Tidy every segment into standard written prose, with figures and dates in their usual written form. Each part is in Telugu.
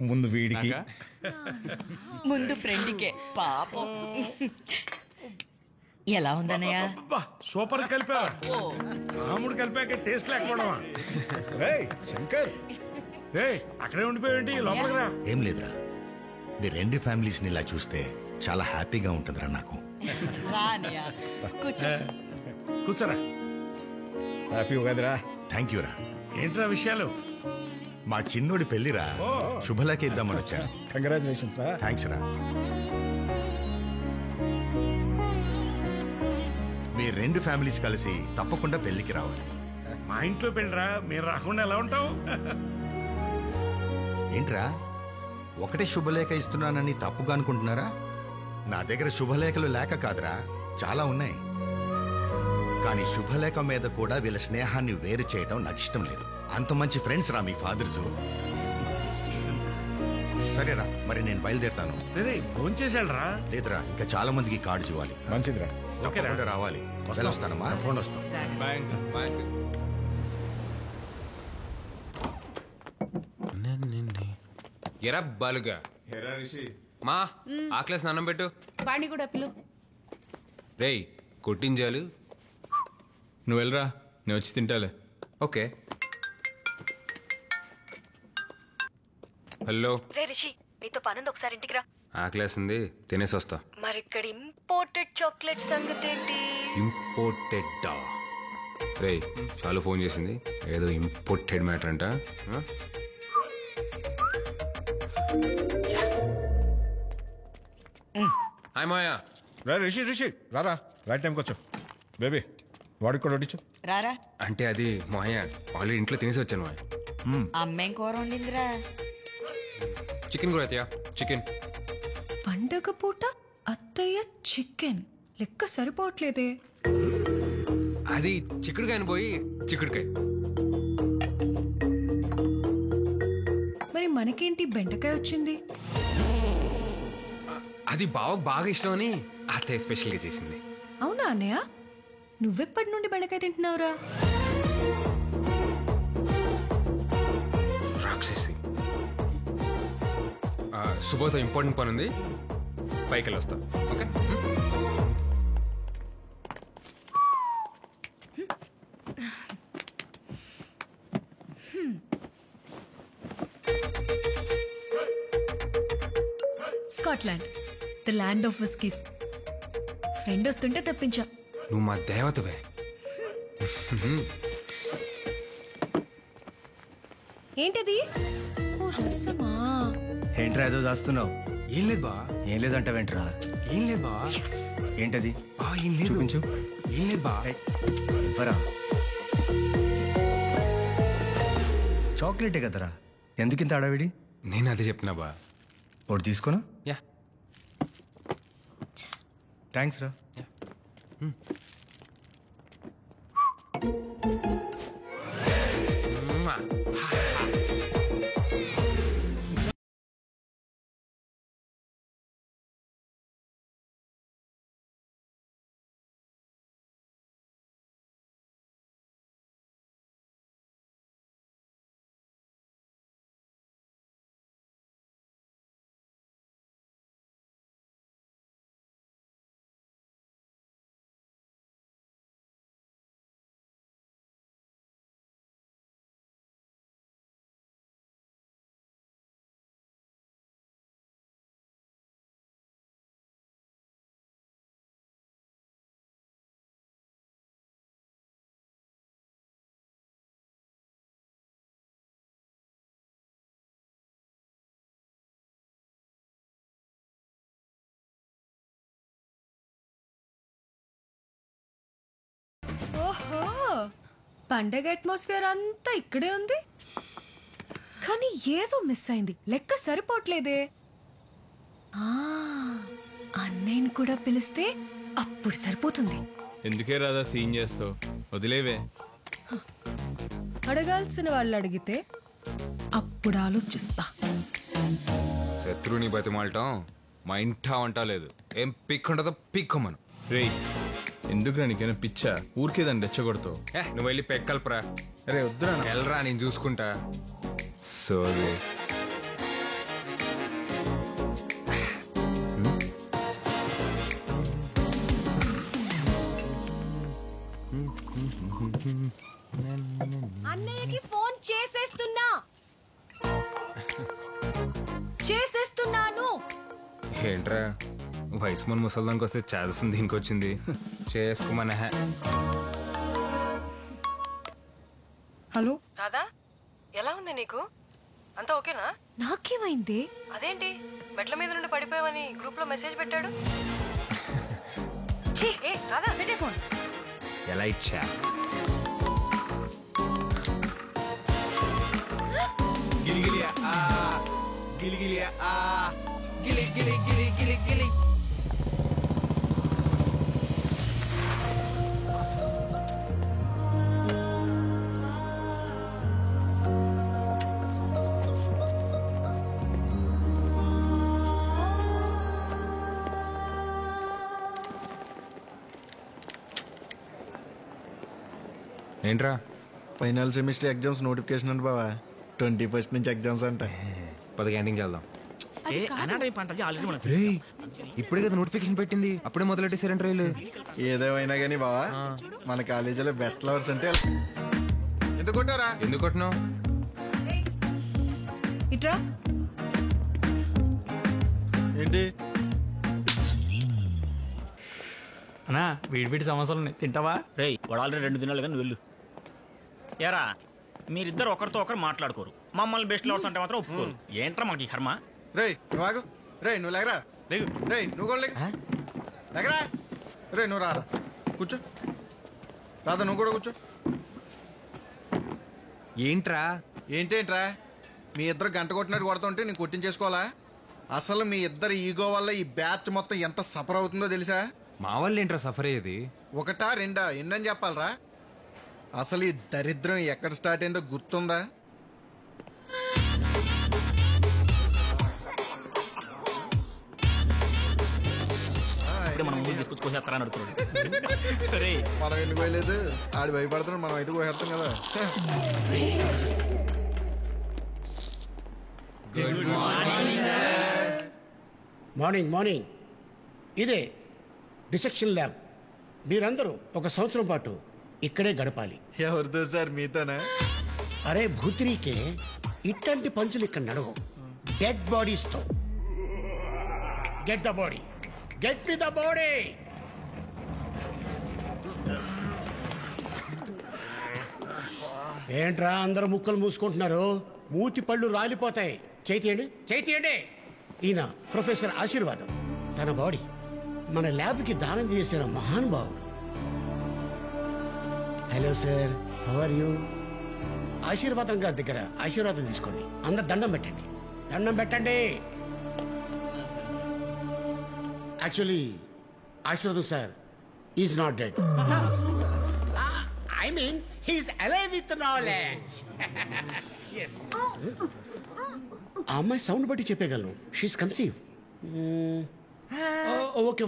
ముందు వీడికి ముందు ఫ్రెండ్కే పాపం. ఎలా ఉందన్నయ్య? సూపర్ కలిపారా? రాముడు కలిపాక టేస్ట్ లేకపోవడమా? శంకర్ అక్కడే ఉండిపోయేంటి, లోపలికి రా. ఏం లేదురా, మీ రెండు ఫ్యామిలీస్ ని ఇలా చూస్తే చాలా హ్యాపీగా ఉంటుందిరా నాకు. కూర్చోరా. హ్యాపీ ఉగాదిరా. థ్యాంక్ యూ రా. ఏంట్రా విషయాలు? మా చిన్నోడి పెళ్లిరా, శుభలేఖ ఇద్దామని వచ్చాను. కంగ్రాచులేషన్స్ రా. థ్యాంక్స్ రా. మీ రెండు ఫ్యామిలీస్ కలిసి తప్పకుండా పెళ్లికి రావాలి. మా ఇంట్లో పెళ్ళిరా, మీరు రాకుండా ఎలా ఉంటాం? ఏంట్రా ఒకటే శుభలేఖ ఇస్తున్నానని తప్పుగా అనుకుంటున్నారా? నా దగ్గర శుభలేఖలు లేక కాదురా, చాలా ఉన్నాయి. కానీ శుభలేఖ మీద కూడా వీళ్ళ స్నేహాన్ని వేరు చేయడం నాకు ఇష్టం లేదు. అంత మంచి ఫ్రెండ్స్ రా మీ ఫాదర్స్. సరేరా, మరి నేను బయలుదేరుతాను. భోంచేశాడు రా? లేదురా, ఇంకా చాలా మందికి కార్డ్స్ ఇవ్వాలి. మంచిదిరా. తప్పకుండా రావాలి. వస్తానమ్మా. వస్తాం. ఎరా బాలుగా మా ఆకలేసి అన్నం పెట్టు. వాణి కూడా పిలు. రేయ్ కొట్టించాలు. నువ్వు వెళ్ళరా, నేను వచ్చి తింటాలే. ఓకే. హలో రే రిషి, నీతో పనుంది, ఒకసారి ఇంటికి రా. ఆకలేసింది, తినేసి వస్తా. మరి ఇక్కడ ఇంపోర్టెడ్ చాక్లెట్ సంగతి ఏంటి? ఇంపోర్టెడ్? రేయ్ చాలా ఫోన్ చేసింది, ఏదో ఇంపోర్టెడ్ మ్యాటర్ అంట. హాయ్ మాయా. రిషి రారా, రైట్ టైంకి వచ్చావు. బేబీ వాడికి కూడా వడ్డించు. రారా. అంటే అది మాయా ఆల్రెడీ ఇంట్లో తినేసి వచ్చాను మాయా. అమ్మేం కూర వండిందిరా? చికెన్ కూర అత్తయ్య, చికెన్. పండగ పూట అత్తయ్య చికెన్ లెక్క సరిపోవట్లేదే. అది చిక్కుడుకాయని పోయి చిక్కుడుకాయ. మరి మనకేంటి బెండకాయ వచ్చింది? అది బావకు బాగా ఇష్టం అని అత్తయ్య స్పెషల్ గా చేసింది. అవునా అన్నయ్య, నువ్వెప్పటి నుండి బెండకాయ తింటున్నావురా? రాక్షసి. శుభతో ఇంపార్టెంట్ పని ఉంది, పైకి వెళ్ళి వస్తా. Okay. Scotland, the land of whiskies. Friend వస్తుంటే తెప్పించా. నువ్వు మా దేవతవే. ఏంటది? ఓ రసమా? ఏంట్రా ఏదో దాస్తున్నావు? ఏం లేదు బా. ఏం లేదంటావేంట్రా? ఏం లేదు బా. ఏంటది? బా ఏం లేదు. చూపించు. ఏం లేదు బా. ఇవ్వరా. చాక్లెటే కదరా, ఎందుకింత అడవిడి? నేను అదే చెప్తున్నా బా. ఒకటి తీసుకోనా? యా. థ్యాంక్స్ రా. ఓహో, పండగ అట్మాస్ఫియర్ అంతా ఇక్కడే ఉంది, కానీ ఏదో మిస్ అయింది. లెక్క సరిపోవట్లేదే. అన్నయ్యని కూడా పిలిస్తే అప్పుడు సరిపోతుంది. ఎందుకే రాదా సీన్ చేస్తావు? వదిలేవే. అడగాల్సిన వాళ్ళు అడిగితే అప్పుడు ఆలోచిస్తా. శత్రువుని బతిమాలటం మా ఇంటా వంట లేదు. ఏం పిక్ ఉంటుందో పిక్కమను. రేయ్ ఎందుకురా నీకేనా పిచ్చా? ఊరికేదాన్ని రెచ్చగొడతావు. నువ్వు వెళ్ళి పెక్కల్పరా. రే వద్దురా. వెళ్ళరా, నేను చూసుకుంటా. సోది. అన్నయ్యకి ఫోన్ చేసేస్తున్నాను. ఏంట్రా వయసు మన ముసల్దానికి వస్తే చేస్తుంది, దీనికి వచ్చింది. చేసుకోమనే. హలో రాదా, ఎలా ఉంది నీకు? అంతా ఓకేనా? నాకేమైంది? అదేంటి మెట్ల మీద నుండి పడిపోయావని గ్రూప్ లో మెసేజ్ పెట్టాడు. ఏ రాదా, పెట్టే ఫోన్. ఎలా ఇచ్చా? ఏంట్రా ఫైనల్ సెమిస్టర్ ఎగ్జామ్స్ నోటిఫికేషన్ అంట బావా. 21st నుంచి ఎగ్జామ్స్ అంట. 10 క్యాంటీన్కి వెళ్దాం. ఇప్పుడే కదా నోటిఫికేషన్ పెట్టింది, అప్పుడే మొదలెట్టేసారంట రైలు. ఏదేమైనా కానీ బావా, మన కాలేజీలో బెస్ట్ లవర్స్ అంటే ఎందుకు కొట్టారా? ఎందుకు కొట్టినావు? ఇట్రా. ఏంటి అన్నా, వీడి సమస్యలు ఉన్నాయి, తింటావా? రేయ్ వాడు ఆల్రెడీ 2 దినాలు కానీ వెళ్ళు. ఏరా మీరిద్దరు ఒకరితో ఒకరు మాట్లాడుకోరు, మమ్మల్ని బెస్ట్ లవర్స్ అంటే మాత్రం ఒప్పుకోరు. ఏంట్రా మాకు ఈ కర్మ? రేయ్ నువ్వు ఆగు. రేయ్ నువ్వు లేకరా. లేగు. రేయ్ నువ్వు కూడా లేకరా. రేయ్ నువ్వు రారా, కూర్చో. రాదా నువ్వు కూడా కూర్చో. ఏంట్రా? ఏంటేంట్రా మీ ఇద్దరు గంట కొట్టినట్టు కొడుతుంటే నేను కొట్టించేసుకోవాలా? అసలు మీ ఇద్దరు ఈగో వల్ల ఈ బ్యాచ్ మొత్తం ఎంత సఫర్ అవుతుందో తెలుసా? మా వాళ్ళు ఏంట్రా సఫర్ అయ్యేది? 1 2 ఎన్నని చెప్పాలరా? అసలు ఈ దరిద్రం ఎక్కడ స్టార్ట్ అయిందో గుర్తుందా? మనం తీసుకొచ్చుకోసేస్తారని అడుగుతున్నాడు. మనం ఎందుకు పోయలేదు, ఆడు భయపడుతున్నాడు, మనం అయితే పోయేస్తాం కదా. మార్నింగ్. ఇదే డిసెక్షన్ ల్యాబ్. మీరందరూ 1 సంవత్సరం పాటు ఇక్కడే గడపాలి. ఎవరితో సార్? మీతోనా? అరే భూతిరీకే, ఇట్లాంటి పంచులు ఇక్కడ నడవు. డెడ్ బాడీస్ తో. Get the body, get me the body. ఏంట్రా అందరూ ముక్కలు మూసుకుంటున్నారు? మూతి పళ్ళు రాలిపోతాయి. చేతియండి. ఈయన ప్రొఫెసర్ ఆశీర్వాదం. తన బాడీ మన ల్యాబ్కి దానం చేసిన మహానుభావుడు. Hello sir, how are you? ఆశీర్వాదం గారి దగ్గర ఆశీర్వాదం తీసుకోండి. అందరు దండం పెట్టండి. యాక్చువల్లీ ఆశీర్వాదం sir is not dead. I mean he's alive with knowledge. ఆ అమ్మాయి సౌండ్ బట్టి చెప్పగలను. She's conceive. ఓకే.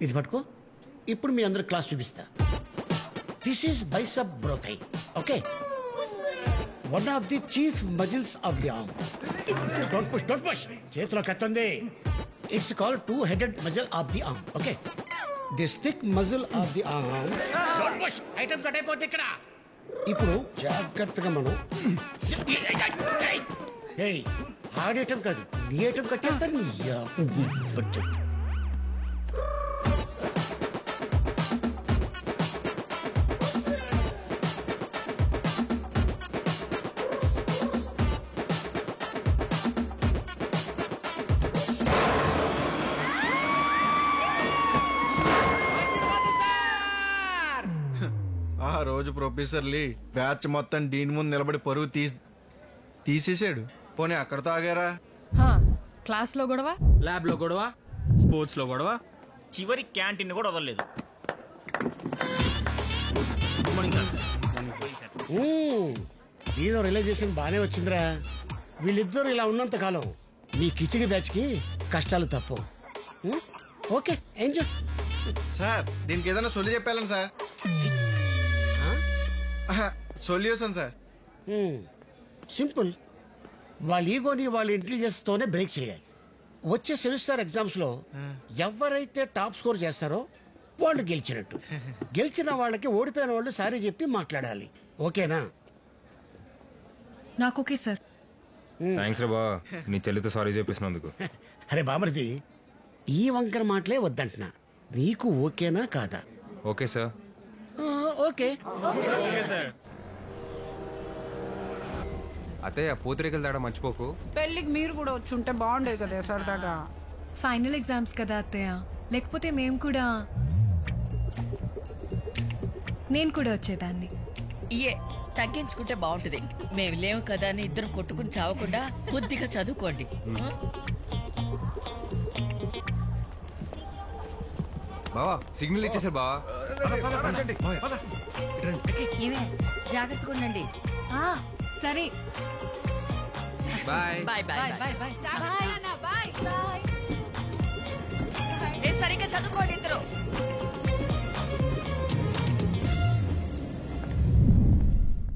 ఇది పట్టుకో. ఇప్పుడు మీ అందరు క్లాస్ చూపిస్తా. This is bicep brachii. Okay, one of the chief muscles of the arm. Don't push. చేతిలో కత్తుంది. It's called 2-headed muscle of the arm. Okay, this thick muscle of the arm. Don't push. Item cut అయిపోద్ది ఇక్కడ. ఇప్పుడు జాగ్రత్తగా మనం ఆడేయటం కాదు, నీ ఐటమ్ కట్ చేస్తాను. ఆ రోజు ప్రొఫెసర్ లీ బ్యాచ్ మొత్తం దీని ముందు నిలబడి పరుగు తీసేసాడు. పోనీ అక్కడతో ఆగారా? క్లాస్ లో గొడవ, ల్యాబ్ లో గొడవ, స్పోర్ట్స్ లో గొడవ, చివరి క్యాంటీన్ కూడా వదలలేదు. నీలో రియలైజేషన్ బాగానే వచ్చిందిరా. వీళ్ళిద్దరూ ఇలా ఉన్నంత కాలం నీ కిచిడి బ్యాచ్ కి కష్టాలు తప్పవు. Okay, enjoy. సార్ దీనికి ఏదైనా సొల్లు చెప్పాలని సార్. Solution sir. సింపుల్. వాళ్ళ ఈగోని వాళ్ళ ఇంటెలిజెన్స్తోనే బ్రేక్ చేయాలి. వచ్చే సెమిస్టర్ ఎగ్జామ్స్లో ఎవరైతే టాప్ స్కోర్ చేస్తారో వాళ్ళు గెలిచినట్టు. గెలిచిన వాళ్ళకి ఓడిపోయిన వాళ్ళు సారీ చెప్పి మాట్లాడాలి. ఓకేనా? నాకు ఓకే సార్. థ్యాంక్స్ రా బా, నీ చెల్లితో సారీ చెప్పేసినందుకు. అరే బామర్ది, ఈ వంకర మాటలే వద్దంటున్నా. నీకు ఓకేనా కాదా? Okay sir. ఓకే. అత్తయ్య పూతరేకలు తేడా మర్చిపోకు. పెళ్ళికి మీరు కూడా వచ్చి ఉంటే బాగుండేది కదా సరదాగా. ఫైనల్ ఎగ్జామ్స్ కదా అత్తయ్య, లేకపోతే మేము కూడా నేను కూడా వచ్చేదాన్ని. ఇయే తగ్గించుకుంటే బాగుంటుంది. మేము లేవు కదా అని ఇద్దరు కొట్టుకుని చావకుండా బుద్ధిగా చదువుకోండి. బావా సిగ్నల్ ఇచ్చేసారు బావా. ఏమే జాగ్రత్తగా ఉండండి. సరే bye bye bye bye bye.